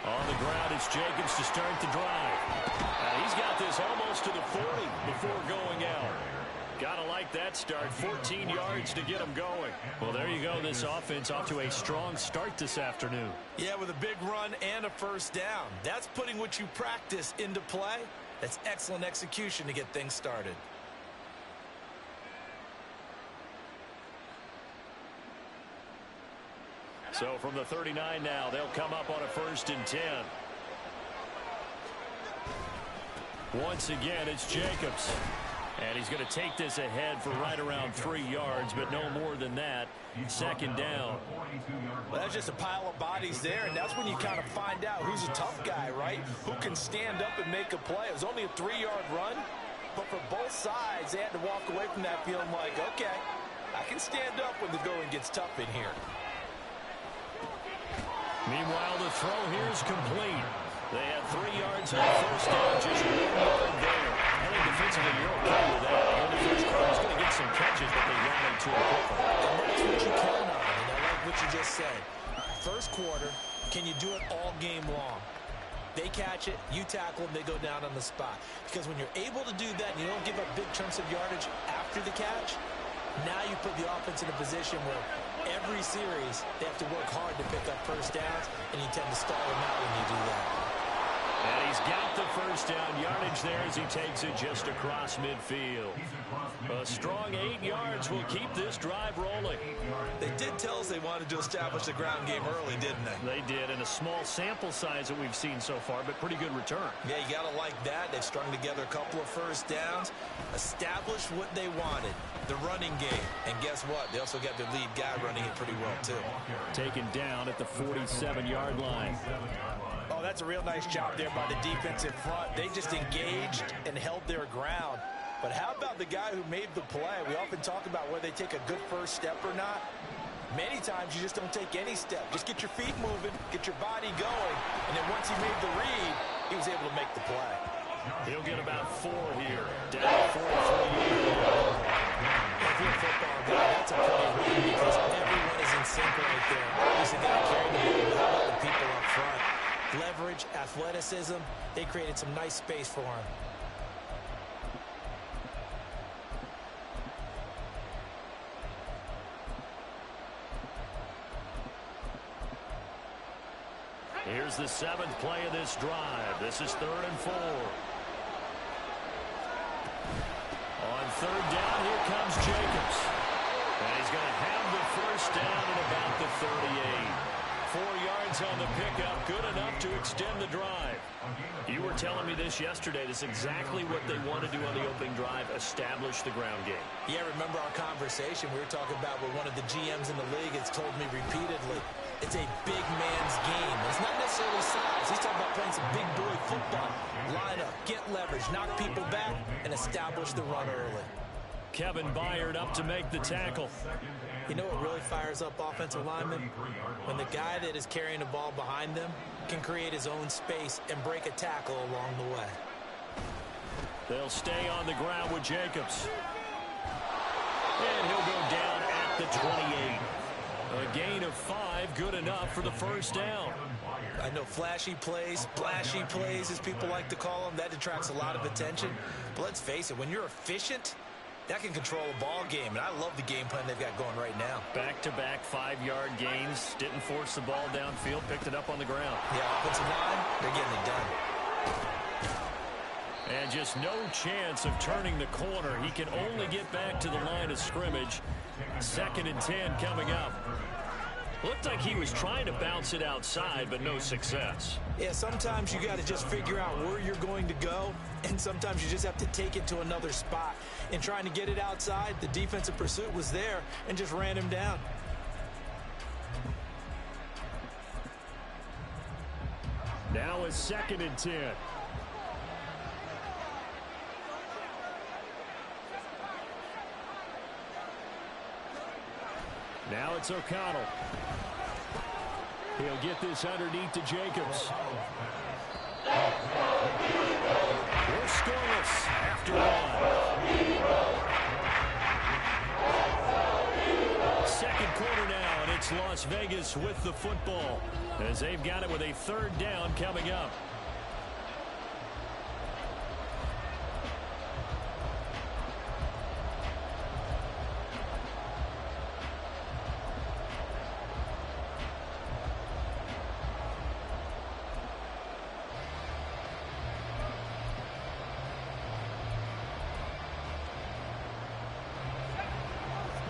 On the ground, it's Jacobs to start the drive. He's got this almost to the 40 before going out. Gotta like that start. 14 yards to get him going. Well, there you go. This offense off to a strong start this afternoon. Yeah, with a big run and a first down. That's putting what you practice into play. That's excellent execution to get things started. So from the 39 now, they'll come up on a 1st and 10. Once again, it's Jacobs. And he's going to take this ahead for right around 3 yards, but no more than that. 2nd down. Well, that's just a pile of bodies there, and that's when you kind of find out who's a tough guy, right? Who can stand up and make a play. It was only a 3-yard run, but for both sides, they had to walk away from that feeling like, okay, I can stand up when the going gets tough in here. Meanwhile, the throw here is complete. They had 3 yards on the first down, just 1 yard there. I think defensively you're okay with that. In the first quarter, he's going to get some catches, but they ran into him quickly. And that's what you count on, and I like what you just said. First quarter, can you do it all game long? They catch it, you tackle them, they go down on the spot. Because when you're able to do that and you don't give up big chunks of yardage after the catch, now you put the offense in a position where every series they have to work hard to pick up first downs, and you tend to stall them out when you do that. And he's got the first down yardage there as he takes it just across midfield. A strong 8 yards will keep this drive rolling. They did tell us they wanted to establish the ground game early, didn't they? They did, in a small sample size that we've seen so far, but pretty good return. Yeah, you got to like that. They've strung together a couple of first downs, established what they wanted, the running game. And guess what? They also got their lead guy running it pretty well, too. Taken down at the 47-yard line. Oh, that's a real nice job there by the defensive front. They just engaged and held their ground. But how about the guy who made the play? We often talk about whether they take a good first step or not. Many times you just don't take any step. Just get your feet moving, get your body going, and then once he made the read, he was able to make the play. He'll get about 4 here. Down to 43 yards. If you're a football guy, that's a pretty win because everyone is in sync right there. Obviously, they don't carry the ball, but how about the people up front? Leverage, athleticism, they created some nice space for him. Here's the 7th play of this drive. This is 3rd and 4. On 3rd down, here comes Jacobs. And he's going to have the first down at about the 38. 4 yards on the pickup, good enough to extend the drive. You were telling me this yesterday. This is exactly what they want to do on the opening drive, establish the ground game. Yeah, remember our conversation we were talking about where one of the GMs in the league has told me repeatedly, it's a big man's game. It's not necessarily size. He's talking about playing some big boy football. Line up, get leverage, knock people back, and establish the run early. Kevin Byard up to make the tackle. You know what really fires up offensive linemen? When the guy that is carrying the ball behind them can create his own space and break a tackle along the way. They'll stay on the ground with Jacobs. And he'll go down at the 28. A gain of 5, good enough for the first down. I know flashy plays, splashy plays, as people like to call them, that detracts a lot of attention. But let's face it, when you're efficient, that can control a ball game, and I love the game plan they've got going right now. Back-to-back 5-yard gains. Didn't force the ball downfield. Picked it up on the ground. Yeah, offensive line, they're getting it done. And just no chance of turning the corner. He can only get back to the line of scrimmage. 2nd and 10 coming up. Looked like he was trying to bounce it outside, but no success. Yeah, sometimes you got to just figure out where you're going to go, and sometimes you just have to take it to another spot. In trying to get it outside, the defensive pursuit was there and just ran him down. Now it's 2nd and 10. Now it's O'Connell. He'll get this underneath to Jacobs. We're scoreless after 1. 2nd quarter now, and it's It's Las Vegas with the football as they've got it with a third down coming up.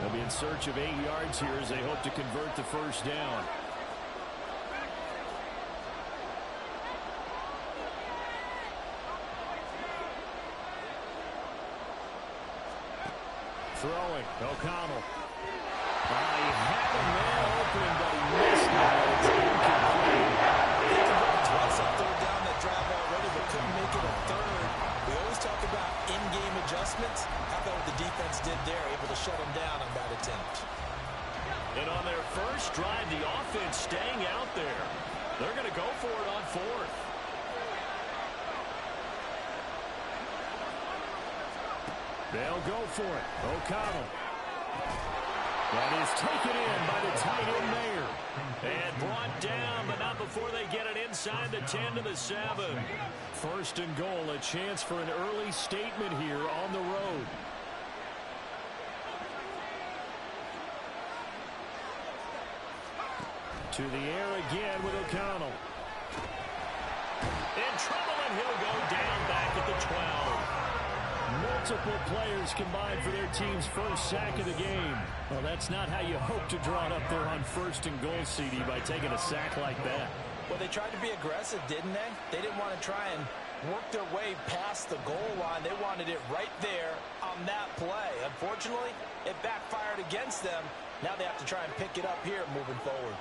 They'll be in search of 8 yards here as they hope to convert the first down. Throwing, O'Connell. He had a man open, but he missed it. It's incomplete. They converted twice on third down that drive already, but couldn't make it a third. We always talk about in-game adjustments. How about what the defense did there, able to shut them down on that attempt. And on their first drive, the offense staying out there. They're going to go for it on fourth. They'll go for it. O'Connell. That is taken in by the tight end Mayer. And brought down, but not before they get it inside the 10 to the 7. First and goal, a chance for an early statement here on the road. To the air again with O'Connell. In trouble, and he'll go down back at the 12. Multiple players combined for their team's first sack of the game. Well, that's not how you hope to draw it up there on first and goal, CD, by taking a sack like that. Well, they tried to be aggressive, didn't they? They didn't want to try and work their way past the goal line. They wanted it right there on that play. Unfortunately, it backfired against them. Now they have to try and pick it up here moving forward.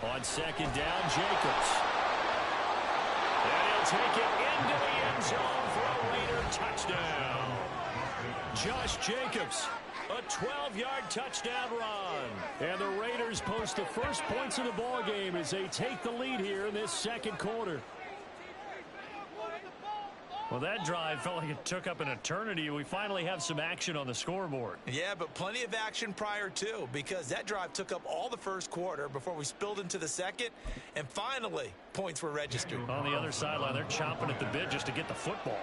On second down, Jacobs. And he'll take it into the end zone for a Raider touchdown. Josh Jacobs, a 12-yard touchdown run. And the Raiders post the first points of the ball game as they take the lead here in this second quarter. Well, that drive felt like it took up an eternity. We finally have some action on the scoreboard. Yeah, but plenty of action prior to, because that drive took up all the first quarter before we spilled into the second, and finally, points were registered. On the other sideline, they're chomping at the bit just to get the football.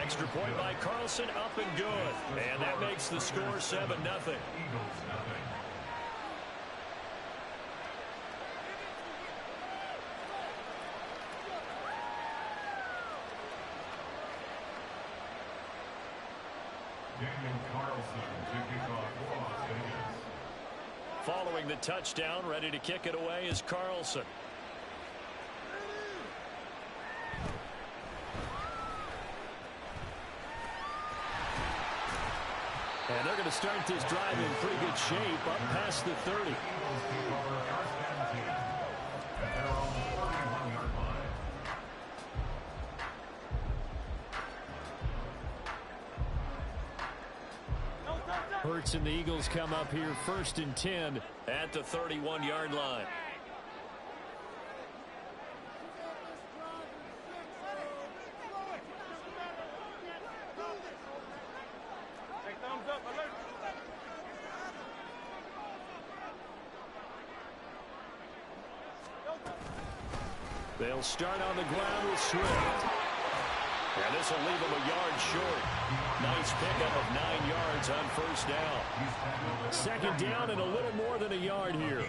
Extra point by Carlson, up and good. And that makes the score 7-0. Following the touchdown, ready to kick it away is Carlson. And they're going to start this drive in pretty good shape, up past the 30. Hurts and the Eagles come up here first and 10 at the 31-yard line. They'll start on the ground with Swift. And this will leave him a yard short. Nice pickup of 9 yards on first down. Second down and a little more than a yard here.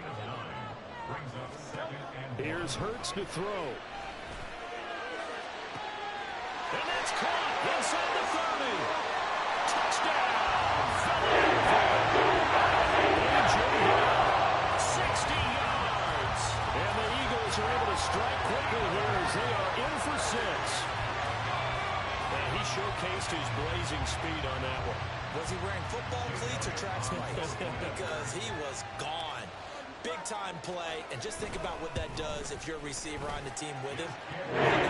Here's Hurts to throw. And that's caught inside the 30. Touchdown! Philadelphia. 60 yards. And the Eagles are able to strike quickly here as they are in for 6. And he showcased his blazing speed on that one. Was he wearing football cleats or track spikes? Because he was gone. Big-time play, and just think about what that does if you're a receiver on the team with him. Because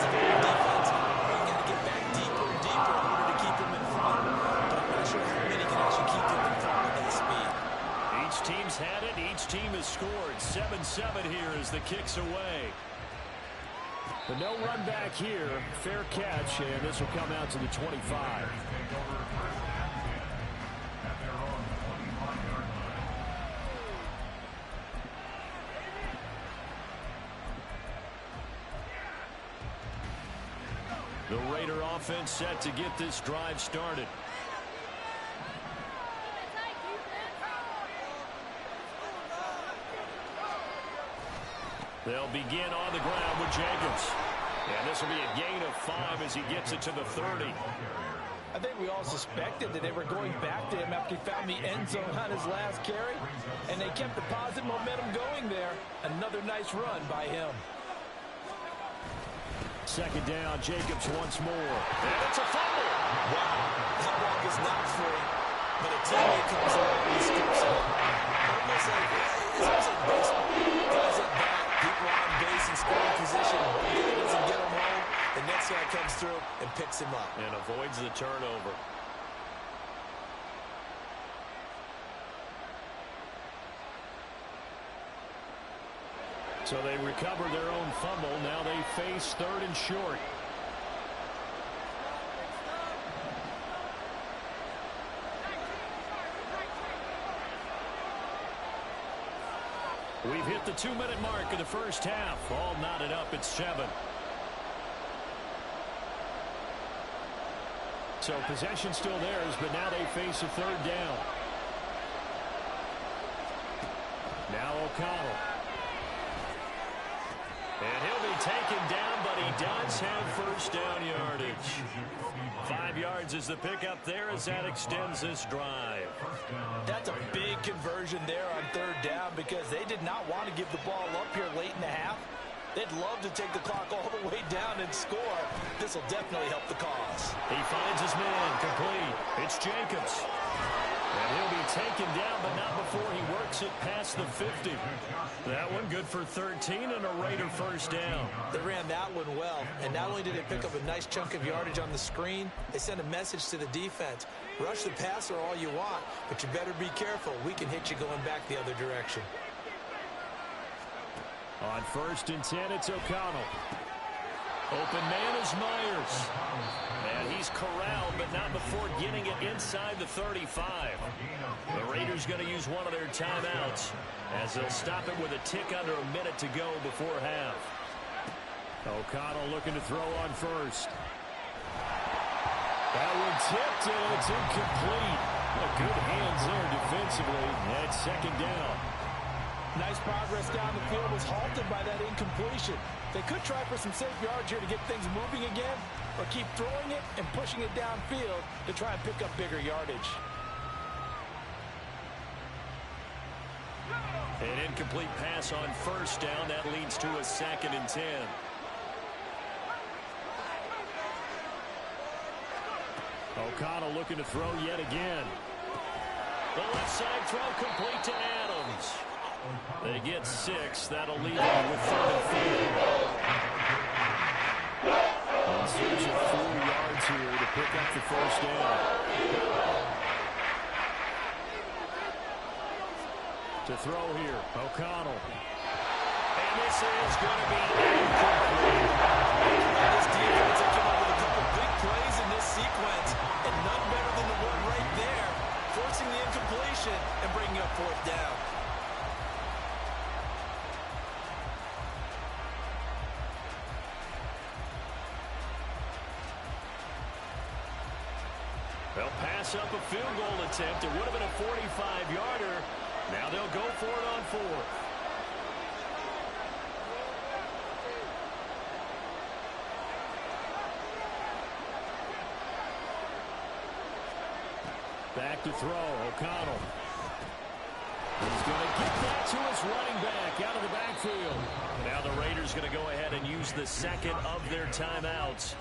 of your defense, you got to get back deeper and deeper in order to keep him in front. But I'm not sure how many can actually keep him in front with that speed. Each team's each team has scored. 7-7 here as the kick's away. But no run back here. Fair catch, and this will come out to the 25. The Raider offense set to get this drive started. They'll begin on the ground with Jacobs. And this will be a gain of 5 as he gets it to the 30. I think we all suspected that they were going back to him after he found the end zone on his last carry. And they kept the positive momentum going there. Another nice run by him. Second down, Jacobs once more. And it's a fumble. Wow, that block is not free, but a teammate comes along and scoops it up. Almost like baseball. Guys at bat, people on base in scoring position. One guy doesn't get him home. The next guy comes through and picks him up. And avoids the turnover. So they recover their own fumble. Now they face 3rd and short. We've hit the 2-minute mark of the first half. All knotted up at 7. So possession still theirs, but now they face a 3rd down. Now O'Connell. And he'll be taken down, but he does have first down yardage. 5 yards is the pickup there as that extends this drive. That's a big conversion there on 3rd down because they did not want to give the ball up here late in the half. They'd love to take the clock all the way down and score. This will definitely help the cause. He finds his man complete. It's Jacobs. And he'll be taken down, but not before he works it past the 50. That one good for 13 and a Raider first down. They ran that one well, and not only did they pick up a nice chunk of yardage on the screen, they sent a message to the defense. Rush the passer all you want, but you better be careful. We can hit you going back the other direction. On 1st and 10, it's O'Connell. Open man is Myers. And he's corralled, but not before getting it inside the 35. The Raiders going to use one of their timeouts as they'll stop it with a tick under a minute to go before half. O'Connell looking to throw on 1st. That one tipped, and it's incomplete. Good hands there defensively. That's 2nd down. Nice progress down the field was halted by that incompletion. They could try for some safe yards here to get things moving again, or keep throwing it and pushing it downfield to try and pick up bigger yardage. An incomplete pass on 1st down. That leads to a 2nd and 10. O'Connell looking to throw yet again. The left side throw complete to Adams. They get 6. That'll leave them with 3rd and 4. In search of 4 yards here to pick up the first down. To throw here, O'Connell. And this is going to be incomplete. This defense has come up with a couple big plays in this sequence, and none better than the one right there, forcing the incompletion and bringing up 4th down. They'll pass up a field goal attempt. It would have been a 45-yarder. Now they'll go for it on 4th. Back to throw, O'Connell. He's going to get that to his running back out of the backfield. Now the Raiders going to go ahead and use the 2nd of their timeouts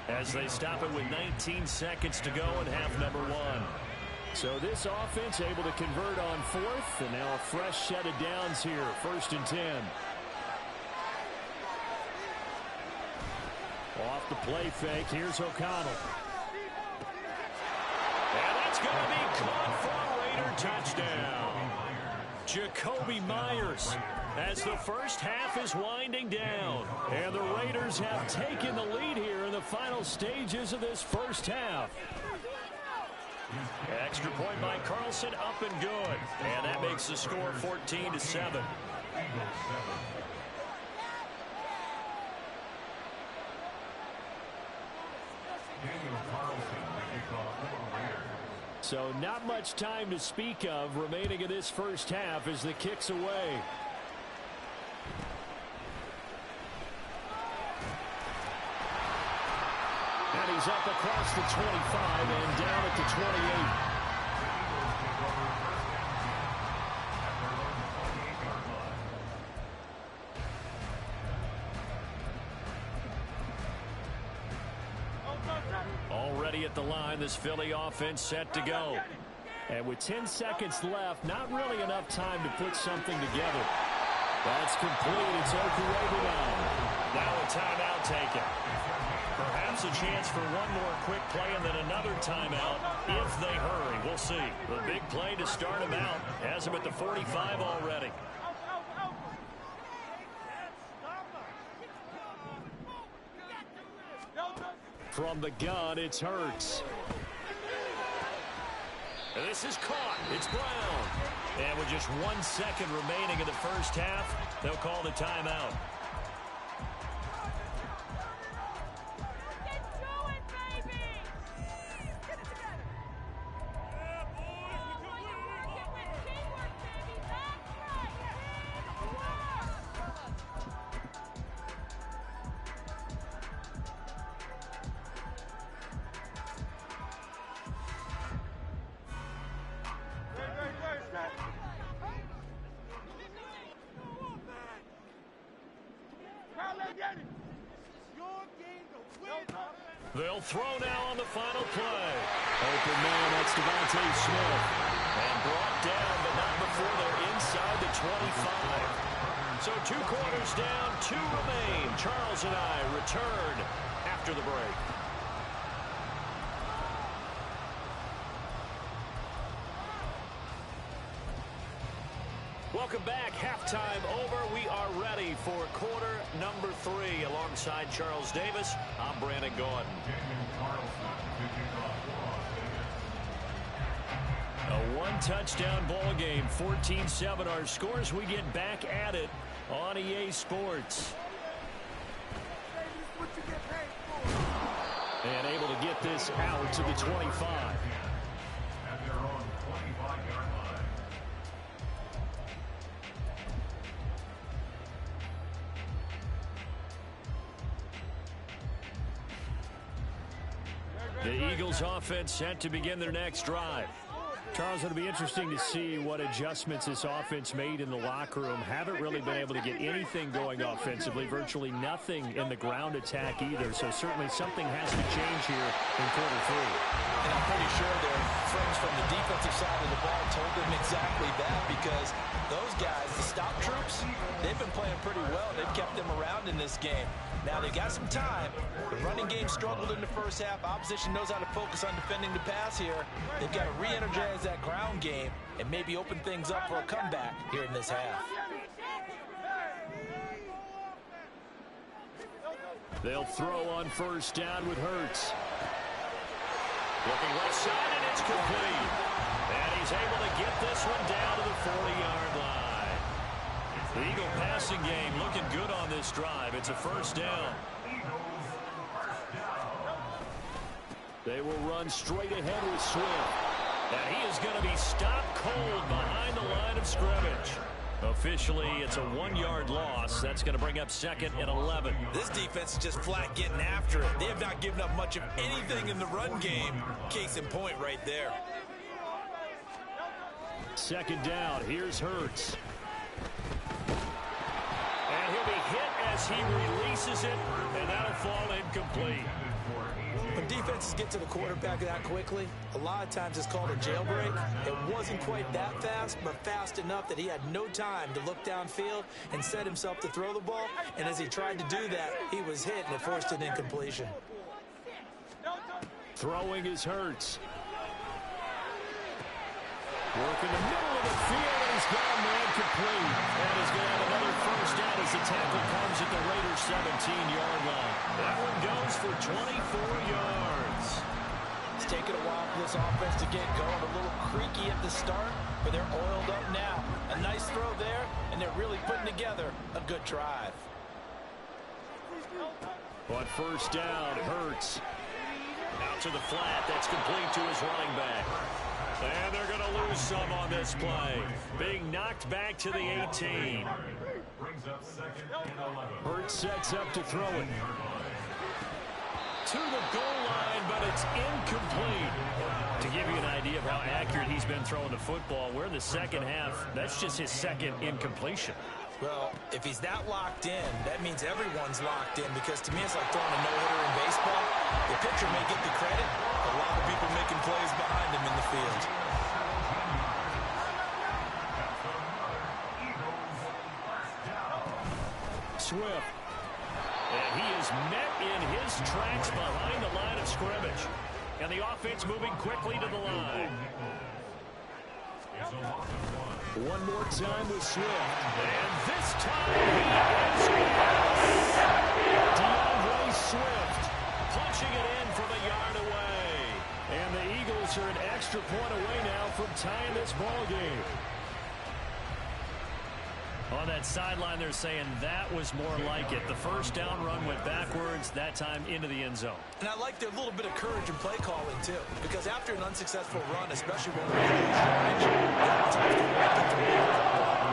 as they stop it with 19 seconds to go in half number 1. So this offense able to convert on 4th, and now a fresh set of downs here, 1st and 10. Off the play fake, here's O'Connell. And that's going to be caught for a Raider touchdown. Jacoby Myers, as the first half is winding down. And the Raiders have taken the lead here in the final stages of this first half. Extra point by Carlson, up and good. And that makes the score 14-7. So not much time to speak of remaining in this first half as the kick's away. And he's up across the 25 and down at the 28. Already at the line, this Philly offense set to go. And with 10 seconds left, not really enough time to put something together. That's complete. It's Okurebu now a timeout taken. Perhaps a chance for one more quick play and then another timeout if they hurry. We'll see. The big play to start him out has him at the 45 already. From the gun, it's Hurts. And this is caught. It's Brown. And with just 1 second remaining in the first half, they'll call the timeout. They'll throw now on the final play. Open man, that's Devontae Smith. And brought down, but not before they're inside the 25. So 2 quarters down, 2 remain. Charles and I return after the break. Welcome back. Halftime over. We are ready for quarter number 3. Alongside Charles Davis, I'm Brandon Gordon. A 1-touchdown ball game, 14-7 our scores. We get back at it on EA Sports. And able to get this out to the 25. The Eagles offense set to begin their next drive. Charles, it'll be interesting to see what adjustments this offense made in the locker room. Haven't really been able to get anything going offensively. Virtually nothing in the ground attack either. So certainly something has to change here in quarter 3. And I'm pretty sure their friends from the defensive side of the ball told them exactly that, because those guys, the stop troops, they've been playing pretty well. They've kept them around in this game. Now they got some time. The running game struggled in the first half. Opposition knows how to focus on defending the pass here. They've got to re-energize that ground game and maybe open things up for a comeback here in this half. They'll throw on first down with Hurts. Looking right side, and it's complete. And he's able to get this one down to the 40-yard line. The Eagle passing game looking good on this drive. It's a first down. They will run straight ahead with Swift. And he is going to be stopped cold behind the line of scrimmage. Officially, it's a 1-yard loss. That's going to bring up 2nd and 11. This defense is just flat getting after it. They have not given up much of anything in the run game. Case in point right there. 2nd down. Here's Hurts. And he'll be hit as he releases it, and that'll fall incomplete. When defenses get to the quarterback that quickly, a lot of times it's called a jailbreak. It wasn't quite that fast, but fast enough that he had no time to look downfield and set himself to throw the ball. And as he tried to do that, he was hit, and it forced an incompletion. Throwing is Hurts. Work in the middle of the field. he's got a man complete. And he's going to have another first down as the tackle comes at the Raiders' 17-yard line. That one goes for 24 yards. It's taken a while for this offense to get going. A little creaky at the start, but they're oiled up now. A nice throw there, and they're really putting together a good drive. On first down, Hurts. Out to the flat. That's complete to his running back. And they're going to lose some on this play. Being knocked back to the 18. Hurts sets up to throw it. To the goal line, but it's incomplete. To give you an idea of how accurate he's been throwing the football, we're in the second half. That's just his second incompletion. Well, if he's that locked in, that means everyone's locked in, because to me it's like throwing a no-hitter in baseball. The pitcher may get the credit, a lot of people making plays behind him in the field. Swift. And he is met in his tracks behind the line of scrimmage. And the offense moving quickly to the line. One more time with Swift. And this time he is DeAndre Swift punching it in from a yard away. And the Eagles are an extra point away now from tying this ball game. On that sideline, they're saying that was more like it. The first down run went backwards, that time into the end zone. And I like their little bit of courage in play calling, too. Because after an unsuccessful run, especially when we're in the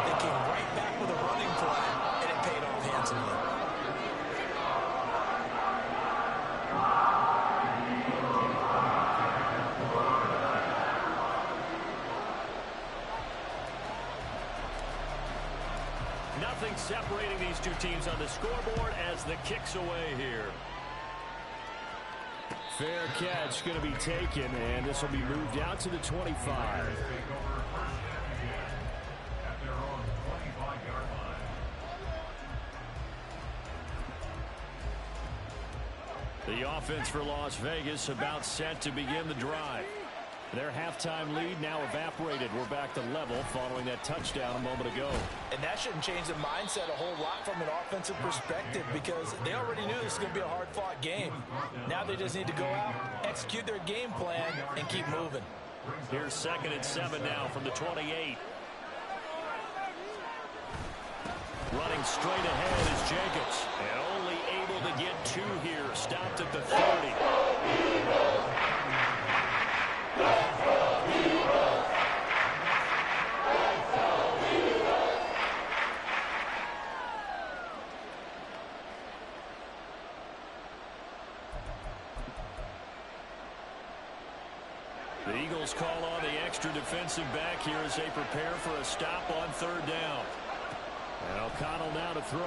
they came right back with a running play, and it paid off handsomely. Nothing separating these two teams on the scoreboard as the kick's away here. Fair catch going to be taken, and this will be moved out to the 25. The offense for Las Vegas about set to begin the drive. Their halftime lead now evaporated. We're back to level following that touchdown a moment ago. And that shouldn't change the mindset a whole lot from an offensive perspective, because they already knew this was going to be a hard-fought game. Now they just need to go out, execute their game plan, and keep moving. Here's 2nd and 7 now from the 28. Running straight ahead is Jacobs. And only able to get 2 here. Stopped at the 30. The Eagles call on the extra defensive back here as they prepare for a stop on 3rd down. And O'Connell now to throw.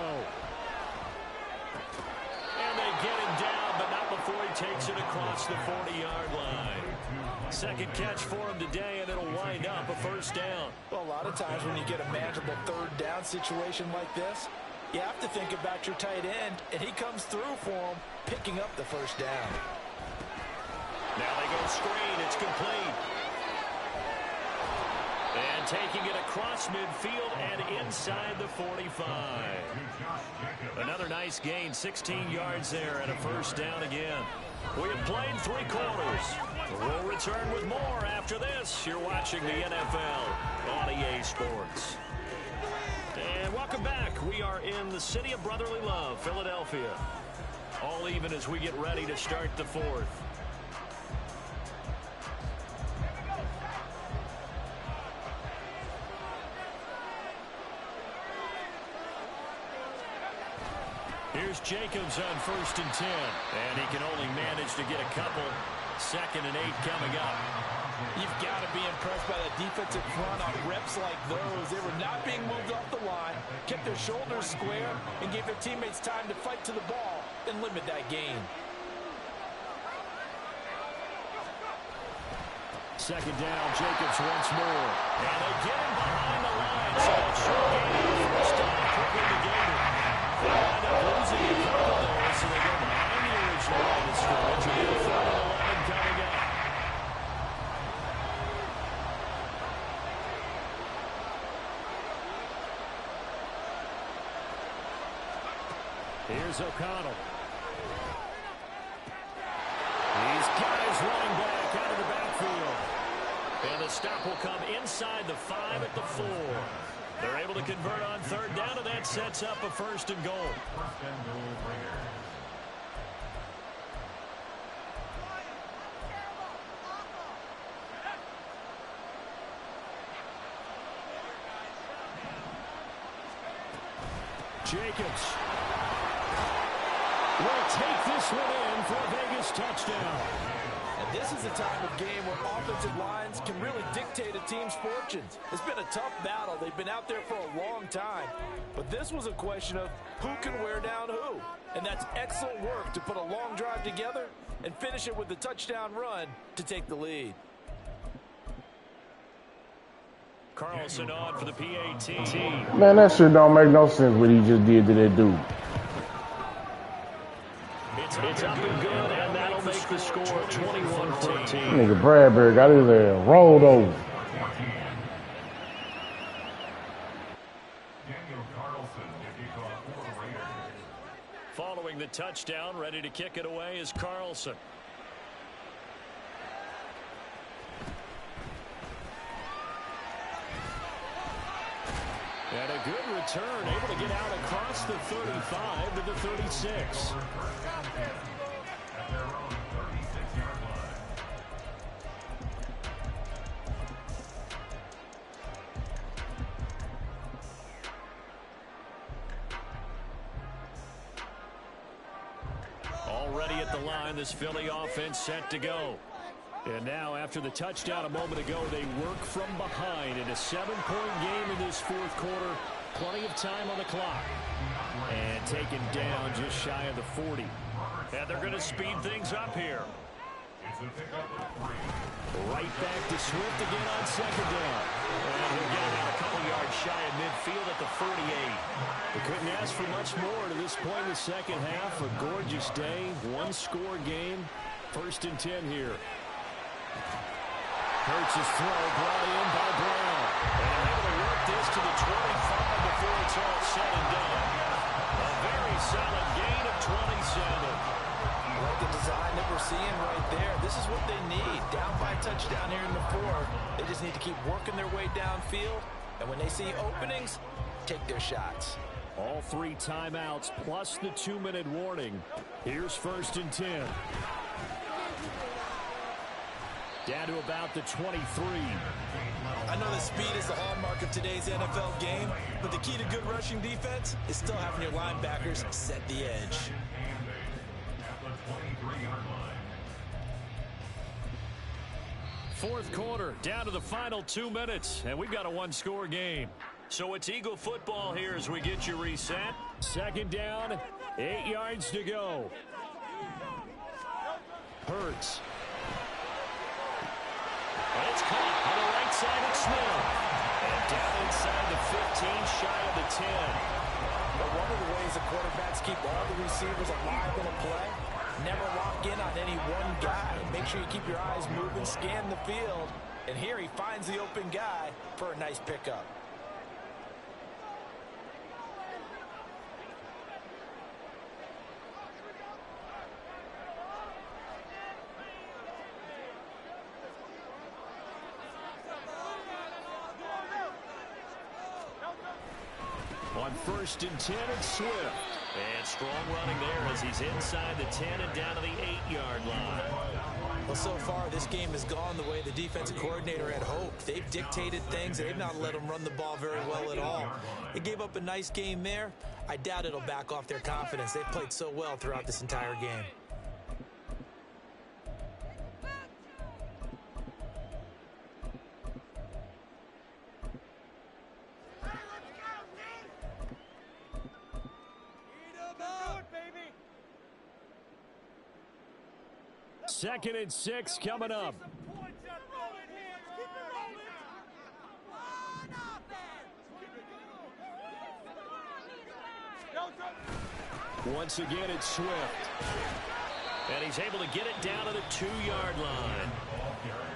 And they get him down, but not before he takes it across the 40-yard line. Second catch for him today, and it'll wind up a first down. Well, a lot of times when you get a manageable 3rd down situation like this, you have to think about your tight end, and he comes through for him, picking up the first down. Now they go screen. It's complete. And taking it across midfield and inside the 45. Another nice gain, 16 yards there, and a first down again. We have played 3 quarters. We'll return with more after this. You're watching the NFL on EA Sports. And welcome back. We are in the city of brotherly love, Philadelphia. All even as we get ready to start the 4th. Here's Jacobs on 1st and 10. And he can only manage to get a couple. 2nd and 8 coming up. You've got to be impressed by the defensive front on reps like those. They were not being moved off the line, kept their shoulders square, and gave their teammates time to fight to the ball and limit that gain. 2nd down, Jacobs once more. And they get him behind the line. So a short gain, first down, quickly to Gator. They wind up losing a couple there, so they go behind the original line of scrimmage. And 3rd and 11 coming up. Here's O'Connell. These guys running back out of the backfield. And the stop will come inside the 5 at the 4. They're able to convert on third down, and that sets up a 1st and goal. Jacobs will take this one in for a Vegas touchdown. And this is the time of game where offensive lines can really dictate a team's fortunes. It's been a tough battle. They've been out there for a long time. But this was a question of who can wear down who. And that's excellent work to put a long drive together and finish it with the touchdown run to take the lead. Carlson on for the PAT. Man, that shit don't make no sense what he just did to that dude. It's up and good, and that'll make the score 21-14. Nigga Bradbury got his ass rolled over. Following the touchdown, ready to kick it away is Carlson. And a good return, able to get out across the 35 to the 36. Already at the line, this Philly offense set to go. And now, after the touchdown a moment ago, they work from behind in a 7-point game in this 4th quarter. Plenty of time on the clock. And taken down just shy of the 40. And they're going to speed things up here. Right back to Swift again on 2nd down. And he'll get about a couple yards shy of midfield at the 48. They couldn't ask for much more to this point in the second half. A gorgeous day, 1-score game. 1st and 10 here. Hurts his throw, brought in by Brown. And able to work this to the 25 before it's all said and done. A very solid gain of 27. Like the design that we're seeing right there, this is what they need. Down by touchdown here in the 4th. They just need to keep working their way downfield. And when they see openings, take their shots. All 3 timeouts plus the 2-minute warning. Here's 1st and 10. Down to about the 23. I know that speed is the hallmark of today's NFL game, but the key to good rushing defense is still having your linebackers set the edge. Fourth quarter, down to the final 2 minutes, and we've got a 1-score game. So it's Eagle football here as we get you reset. 2nd down, 8 yards to go. Hurts. And it's caught on the right side of Smith. And down inside the 15, shy of the 10. But one of the ways the quarterbacks keep all the receivers alive in a play, never lock in on any one guy. Make sure you keep your eyes moving, scan the field. And here he finds the open guy for a nice pickup. On 1st and 10, it's Swift. And strong running there as he's inside the 10 and down to the 8-yard line. Well, so far, this game has gone the way the defensive coordinator had hoped. They've dictated things. They've not let them run the ball very well at all. They gave up a nice game there. I doubt it'll back off their confidence. They've played so well throughout this entire game. Second and 6 coming up. Once again, it's Swift. And he's able to get it down to the 2-yard line.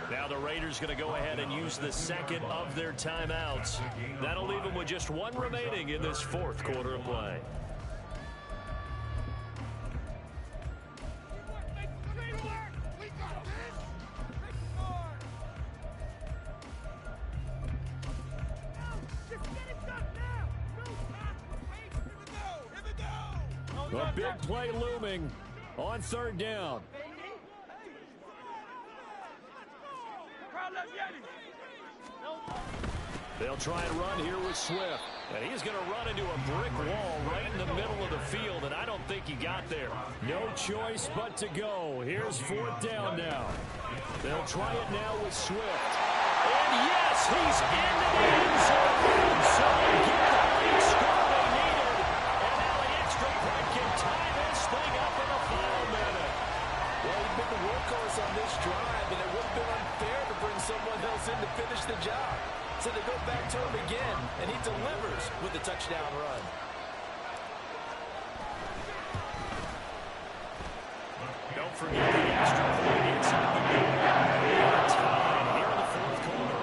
Now the Raiders going to go ahead and use the second of their timeouts. That'll leave them with just one remaining in this 4th quarter of play. A big play looming on third down. They'll try and run here with Swift. And he's going to run into a brick wall right in the middle of the field, and I don't think he got there. No choice but to go. Here's fourth down now. They'll try it now with Swift. And yes, he's into the end zone. So they get the big score they needed. And now the extra point can tie this thing up in the final minute. Well, he's been the workhorse on this drive, and it would have been unfair to bring someone else in to finish the job. So they go back to him again, and he delivers with a touchdown run. Don't forget the extra point inside the goal. Time here in the fourth quarter.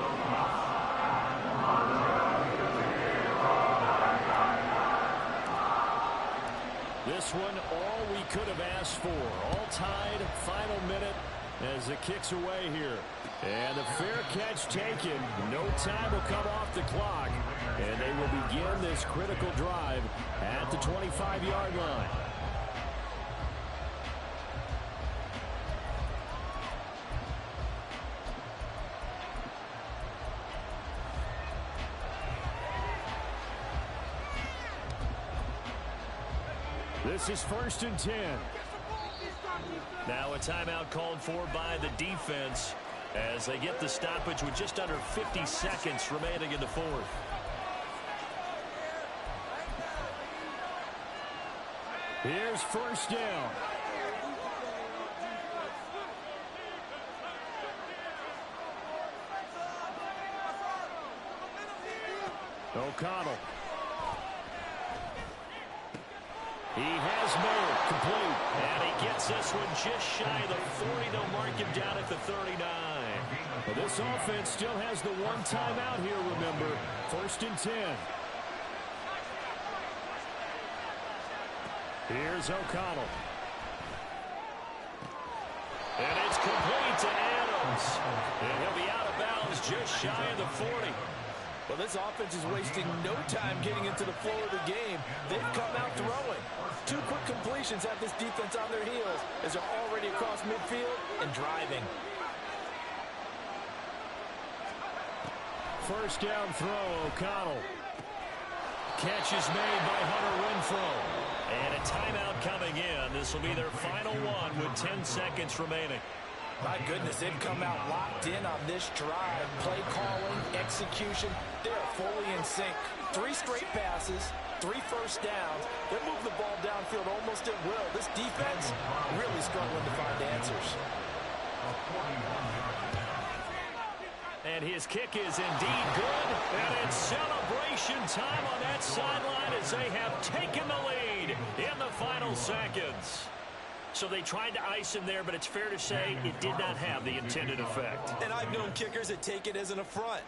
This one, all we could have asked for. All tied, final minute as it kicks away here. And the fair catch taken. No time will come off the clock. And they will begin this critical drive at the 25-yard line. This is 1st and 10. Now a timeout called for by the defense as they get the stoppage with just under 50 seconds remaining in the fourth. Here's first down. O'Connell. He has made complete. And he gets this one just shy of the 40. They'll mark him down at the 39. Well, this offense still has the one timeout here, remember. 1st and 10. Here's O'Connell. And it's complete to Adams. And he'll be out of bounds just shy of the 40. Well, this offense is wasting no time getting into the flow of the game. They've come out throwing. 2 quick completions have this defense on their heels as they're already across midfield and driving. First down throw, O'Connell. Catch is made by Hunter Renfrow. And a timeout coming in. This will be their final one with 10 seconds remaining. My goodness, they've come out locked in on this drive. Play calling, execution, they're fully in sync. 3 straight passes, 3 first downs. They're moving the ball downfield almost at will. This defense really struggling to find answers. And his kick is indeed good. And it's celebration time on that sideline as they have taken the lead in the final seconds. So they tried to ice him there, but it's fair to say it did not have the intended effect. And I've known kickers that take it as an affront.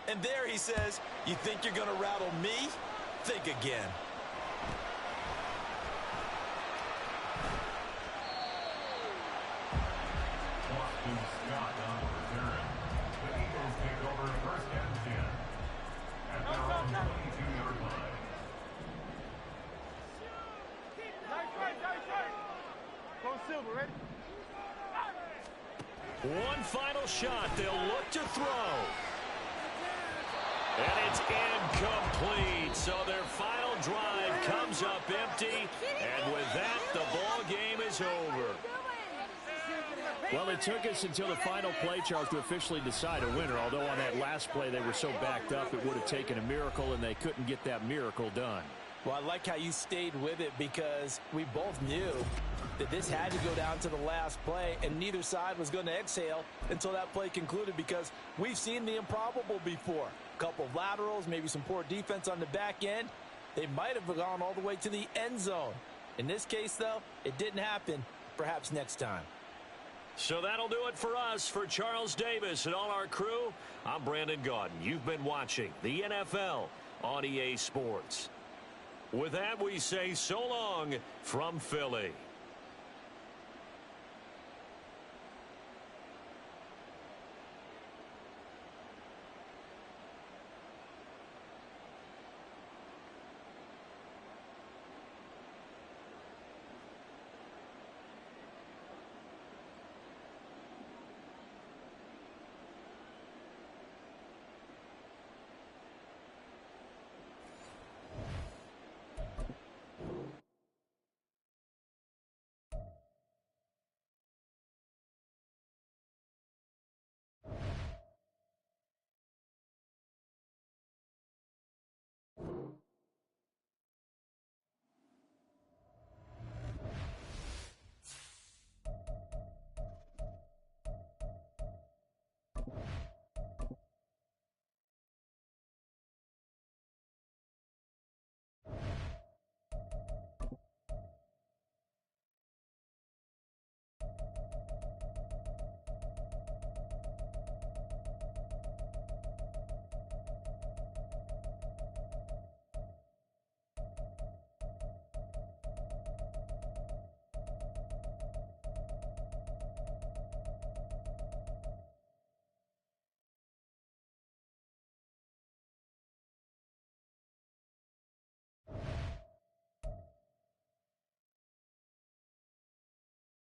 And there he says, you think you're going to rattle me? Think again. One final shot. They'll look to throw. And it's incomplete. So their final drive comes up empty. And with that, the ball game is over. Well, it took us until the final play, Charles, to officially decide a winner. Although on that last play they were so backed up, it would have taken a miracle, and they couldn't get that miracle done. Well, I like how you stayed with it because we both knew that this had to go down to the last play, and neither side was going to exhale until that play concluded because we've seen the improbable before. A couple of laterals, maybe some poor defense on the back end. They might have gone all the way to the end zone. In this case, though, it didn't happen. Perhaps next time. So that'll do it for us. For Charles Davis and all our crew, I'm Brandon Gaudin. You've been watching the NFL on EA Sports. With that, we say so long from Philly.